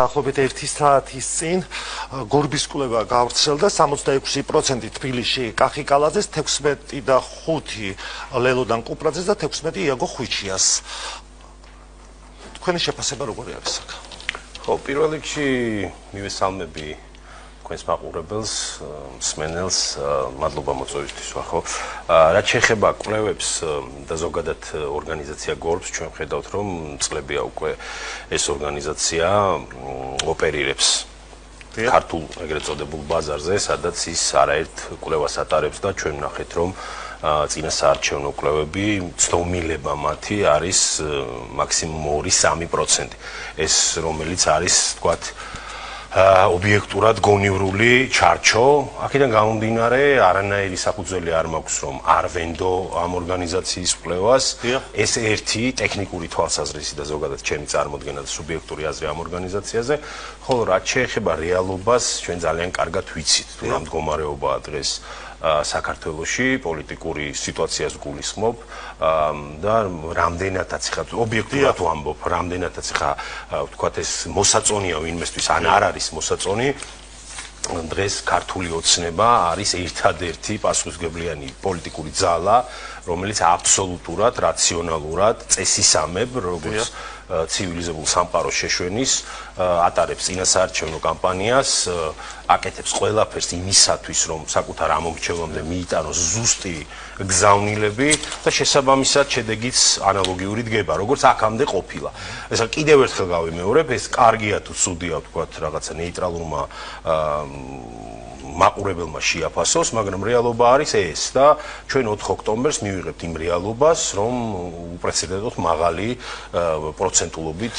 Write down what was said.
Daxlobet 1 საათის წინ გორბის კვლევა გავრცელდა 66% თბილისში კახი კალაძეს, 16.5 ლელოდან კუპრაძეს და 16 იაგო ხვიჩიას. თქვენი შეფასება როგორი არის აქ? ხო, პირველ რიგში მივესალმები თქვენს მაყურებელს, მსმენელს, მადლობა მოწვევისთვის ვახო. რაც შეეხება კვლევებს და ზოგადად ორგანიზაცია გორბს, ჩვენ ხედავთ, რომ წლებია უკვე ეს ორგანიზაცია ოპერირებს ქართულ ეგრეთ წოდებულ ბაზარზე, სადაც ის არაერთ კვლევას ატარებს და ჩვენ ვნახეთ, რომ წინა საარჩევნო კვლევები ცდომილება მათი არის მაქსიმუმ 2-3%. ეს რომელიც არის, თქვათ, ობიექტურად გონივრული ჩარჩო. აქედან გამომდინარე, არანაირი საფუძველი არ მაქვს, რომ არ ვენდო ამ ორგანიზაციის კვლევას. ეს ერთი ტექნიკური თვალსაზრისი და ზოგადად ჩემი წარმოდგენა და სუბიექტური აზრი ამ ორგანიზაციაზე, ხოლო რაც შეეხება რეალობას, ჩვენ ძალიან კარგად ვიცით, თუ რა მდგომარეობაა დღეს საქართველოში, პოლიტიკური სიტუაციას გულისხმობ და რამდენადაც ხა ობიექტურად ვამბობ, რამდენადაც ხა ვთქვათ ეს მოსაწონია ვინმესთვის ან არ არის მოსაწონი, დღეს ქართული ოცნება არის ერთადერთი პასუხისმგებლიანი პოლიტიკური ძალა, რომელიც აბსოლუტურად რაციონალურად წესისამებ, როგორც ცივილიზებულ სამყაროს შეშვენის ატარებს წინასაარჩევნო კამპანიას, აკეთებს ყველაფერს იმისათვის, რომ საკუთარ ამომრჩევამდე მიიტანოს ზუსტი გზავნილები და შესაბამისად შედეგიც ანალოგიური დგება, როგორც აქამდე ყოფილა. ეს კიდევ ერთხელ გავიმეორებ, ეს კარგია თუ ცუდია, ვთქვათ, რაღაცა ნეიტრალურმა მაყურებელმა შეაფასოს, მაგრამ რეალობა არის ეს და ჩვენ 4 ოქტომბერს მივიღებთ იმ რეალობას, რომ უპრეცედენტოდ მაღალი პროცენტულობით